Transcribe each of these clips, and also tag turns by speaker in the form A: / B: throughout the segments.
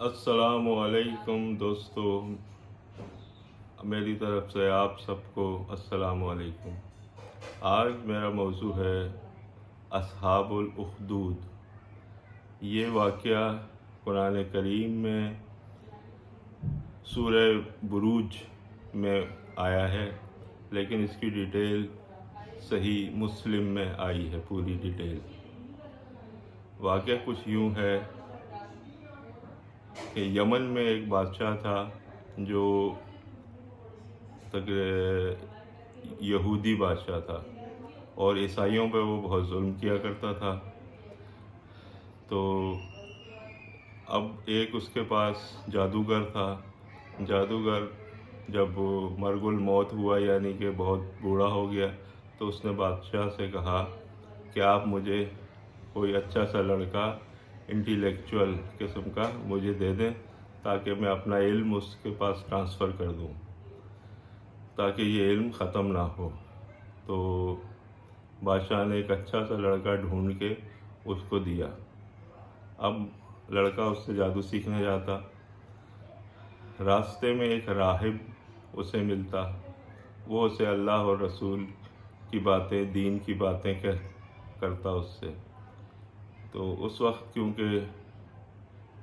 A: السلام علیکم دوستو، میری طرف سے آپ سب کو السلام علیکم۔ آج میرا موضوع ہے اصحاب الاخدود۔ یہ واقعہ قرآن کریم میں سورہ بروج میں آیا ہے، لیکن اس کی ڈیٹیل صحیح مسلم میں آئی ہے، پوری ڈیٹیل۔ واقعہ کچھ یوں ہے کہ یمن میں ایک بادشاہ تھا جو یہودی بادشاہ تھا، اور عیسائیوں پہ وہ بہت ظلم کیا کرتا تھا۔ تو اب ایک اس کے پاس جادوگر تھا۔ جادوگر جب مرگ الموت ہوا، یعنی کہ بہت بوڑھا ہو گیا، تو اس نے بادشاہ سے کہا کہ آپ مجھے کوئی اچھا سا لڑکا انٹیلیکچوئل قسم کا مجھے دے دیں، تاکہ میں اپنا علم اس کے پاس ٹرانسفر کر دوں، تاکہ یہ علم ختم نہ ہو۔ تو بادشاہ نے ایک اچھا سا لڑکا ڈھونڈ کے اس کو دیا۔ اب لڑکا اس سے جادو سیکھنے جاتا۔ راستے میں ایک راہب اسے ملتا، وہ اسے اللہ اور رسول کی باتیں، دین کی باتیں کرتا اس سے۔ تو اس وقت کیونکہ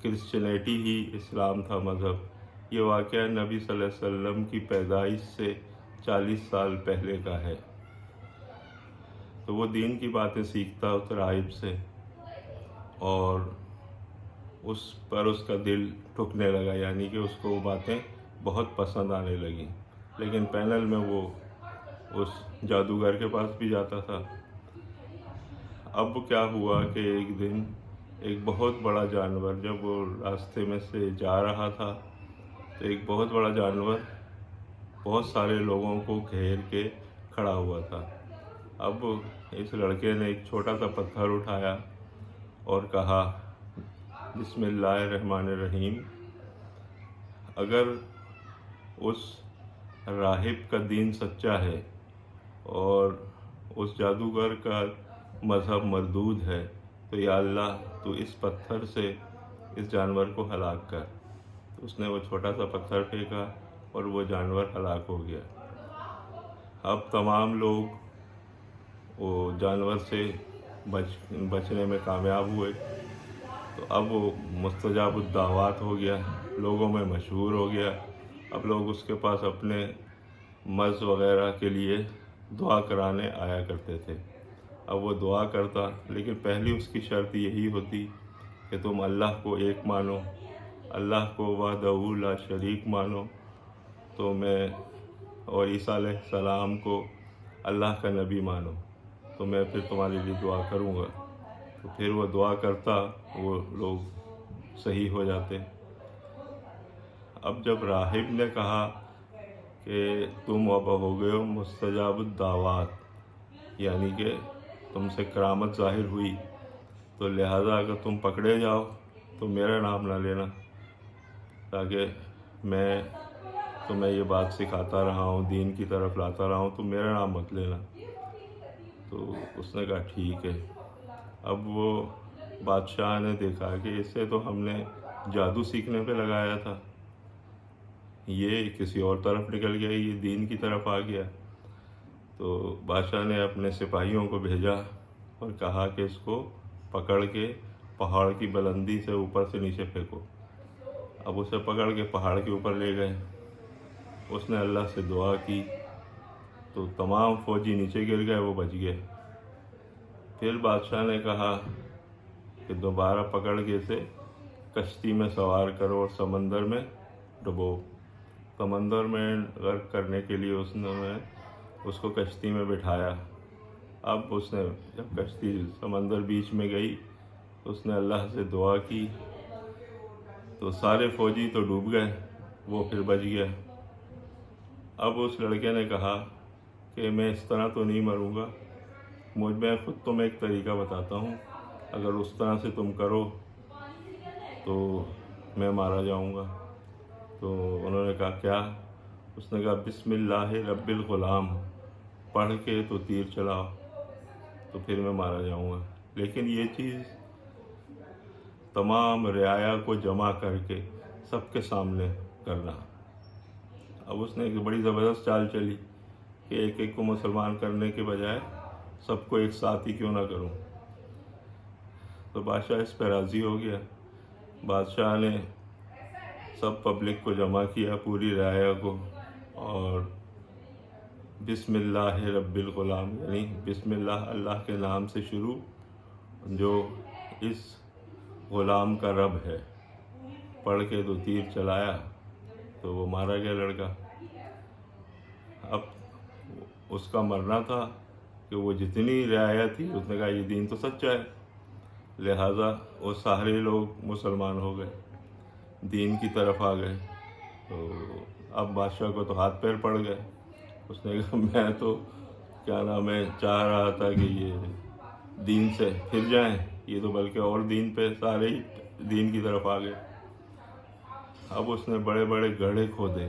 A: کرسچینیٹی ہی اسلام تھا مذہب، یہ واقعہ نبی صلی اللہ علیہ وسلم کی پیدائش سے 40 سال پہلے کا ہے۔ تو وہ دین کی باتیں سیکھتا اس راہب سے، اور اس پر اس کا دل ٹھکنے لگا، یعنی کہ اس کو وہ باتیں بہت پسند آنے لگیں۔ لیکن پینل میں وہ اس جادوگر کے پاس بھی جاتا تھا۔ اب کیا ہوا کہ ایک دن ایک بہت بڑا جانور، جب وہ راستے میں سے جا رہا تھا، تو ایک بہت بڑا جانور بہت سارے لوگوں کو گھیر کے کھڑا ہوا تھا۔ اب اس لڑکے نے ایک چھوٹا سا پتھر اٹھایا اور کہا بسم اللہ الرحمن الرحیم۔ اگر اس راہب کا دین سچا ہے اور اس جادوگر کا مذہب مردود ہے، تو یا اللہ تو اس پتھر سے اس جانور کو ہلاک کر۔ تو اس نے وہ چھوٹا سا پتھر پھینکا اور وہ جانور ہلاک ہو گیا۔ اب تمام لوگ وہ جانور سے بچنے میں کامیاب ہوئے۔ تو اب وہ مستجاب الدعوات ہو گیا، لوگوں میں مشہور ہو گیا۔ اب لوگ اس کے پاس اپنے مرض وغیرہ کے لیے دعا کرانے آیا کرتے تھے۔ اب وہ دعا کرتا، لیکن پہلی اس کی شرط یہی ہوتی کہ تم اللہ کو ایک مانو، اللہ کو وحدہ لا شریک مانو، تو میں اور عیسیٰ علیہ السلام کو اللہ کا نبی مانو، تو میں پھر تمہارے لیے دعا کروں گا۔ تو پھر وہ دعا کرتا، وہ لوگ صحیح ہو جاتے۔ اب جب راہب نے کہا کہ تم اب ہو گئے ہو مستجاب الدعوات، یعنی کہ تم سے کرامت ظاہر ہوئی، تو لہٰذا اگر تم پکڑے جاؤ تو میرا نام نہ لینا، تاکہ میں تمہیں یہ بات سکھاتا رہا ہوں، دین کی طرف لاتا رہا ہوں، تو میرا نام مت لینا۔ تو اس نے کہا ٹھیک ہے۔ اب وہ بادشاہ نے دیکھا کہ اس سے تو ہم نے جادو سیکھنے پہ لگایا تھا، یہ کسی اور طرف نکل گیا، یہ دین کی طرف آ گیا۔ تو بادشاہ نے اپنے سپاہیوں کو بھیجا اور کہا کہ اس کو پکڑ کے پہاڑ کی بلندی سے اوپر سے نیچے پھینکو۔ اب اسے پکڑ کے پہاڑ کے اوپر لے گئے۔ اس نے اللہ سے دعا کی تو تمام فوجی نیچے گر گئے، وہ بچ گئے۔ پھر بادشاہ نے کہا کہ دوبارہ پکڑ کے اسے کشتی میں سوار کرو اور سمندر میں ڈبو۔ سمندر میں غرق کرنے کے لیے اس نے اس کو کشتی میں بٹھایا۔ اب اس نے جب کشتی سمندر بیچ میں گئی تو اس نے اللہ سے دعا کی، تو سارے فوجی تو ڈوب گئے، وہ پھر بچ گیا۔ اب اس لڑکے نے کہا کہ میں اس طرح تو نہیں مروں گا، میں خود تمہیں ایک طریقہ بتاتا ہوں، اگر اس طرح سے تم کرو تو میں مارا جاؤں گا۔ تو انہوں نے کہا کیا؟ اس نے کہا بسم اللہ رب الغلام پڑھ کے تو تیر چلاؤ، تو پھر میں مارا جاؤں گا۔ لیکن یہ چیز تمام رعایا کو جمع کر کے سب کے سامنے کرنا۔ اب اس نے ایک بڑی زبردست چال چلی کہ ایک ایک کو مسلمان کرنے کے بجائے سب کو ایک ساتھ ہی کیوں نہ کروں۔ تو بادشاہ اس پہ راضی ہو گیا۔ بادشاہ نے سب پبلک کو جمع کیا، پوری رعایا کو، اور بسم اللہ رب الغلام، یعنی بسم اللہ، اللہ کے نام سے شروع، جو اس غلام کا رب ہے، پڑھ کے 2 تیر چلایا تو وہ مارا گیا لڑکا۔ اب اس کا مرنا تھا کہ وہ جتنی رعایا تھی اس نے کہا یہ دین تو سچا ہے، لہٰذا وہ سارے لوگ مسلمان ہو گئے، دین کی طرف آ گئے۔ تو اب بادشاہ کو تو ہاتھ پیر پڑ گئے۔ اس نے کہا میں تو کیا نام ہے چاہ رہا تھا کہ یہ دین سے پھر جائیں، یہ تو بلکہ اور دین پہ سارے ہی دین کی طرف آ گئے۔ اب اس نے بڑے بڑے گڑھے کھودے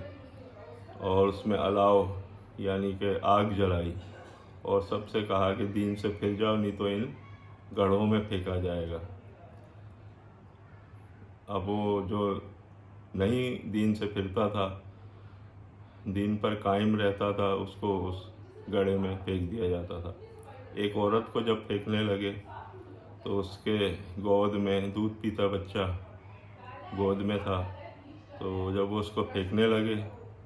A: اور اس میں الاؤ یعنی کہ آگ جلائی، اور سب سے کہا کہ دین سے پھر جاؤ نہیں تو ان گڑھوں میں پھینکا جائے گا۔ اب وہ جو نہیں دین سے پھرتا تھا، دین پر قائم رہتا تھا، اس کو اس گڑھے میں پھینک دیا جاتا تھا۔ ایک عورت کو جب پھینکنے لگے تو اس کے گود میں دودھ پیتا بچہ گود میں تھا، تو جب وہ اس کو پھینکنے لگے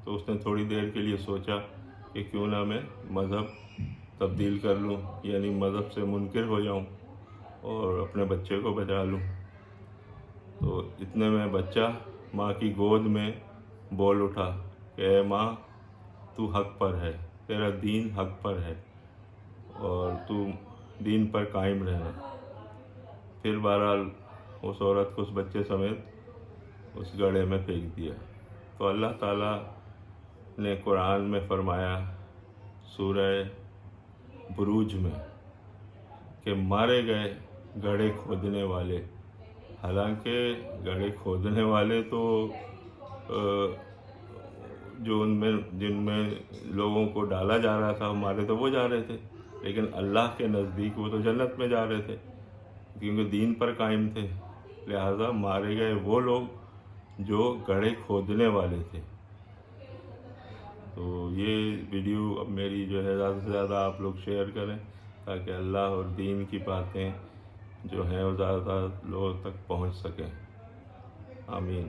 A: تو اس نے تھوڑی دیر کے لیے سوچا کہ کیوں نہ میں مذہب تبدیل کر لوں، یعنی مذہب سے منکر ہو جاؤں اور اپنے بچے کو بچا لوں۔ تو اتنے میں بچہ ماں کی گود میں بول اٹھا کہ اے ماں، تو حق پر ہے، تیرا دین حق پر ہے اور تو دین پر قائم رہنا۔ پھر بہرحال اس عورت کو اس بچے سمیت اس گڑھے میں پھینک دیا۔ تو اللہ تعالیٰ نے قرآن میں فرمایا سورہ بروج میں کہ مارے گئے گڑھے کھودنے والے، حالانکہ گڑھے کھودنے والے تو جو جن میں لوگوں کو ڈالا جا رہا تھا مارے تو وہ جا رہے تھے، لیکن اللہ کے نزدیک وہ تو جنت میں جا رہے تھے کیونکہ دین پر قائم تھے، لہٰذا مارے گئے وہ لوگ جو گڑھے کھودنے والے تھے۔ تو یہ ویڈیو اب میری جو ہے زیادہ سے زیادہ آپ لوگ شیئر کریں تاکہ اللہ اور دین کی باتیں جو ہیں وہ زیادہ لوگوں تک پہنچ سکیں۔ آمین۔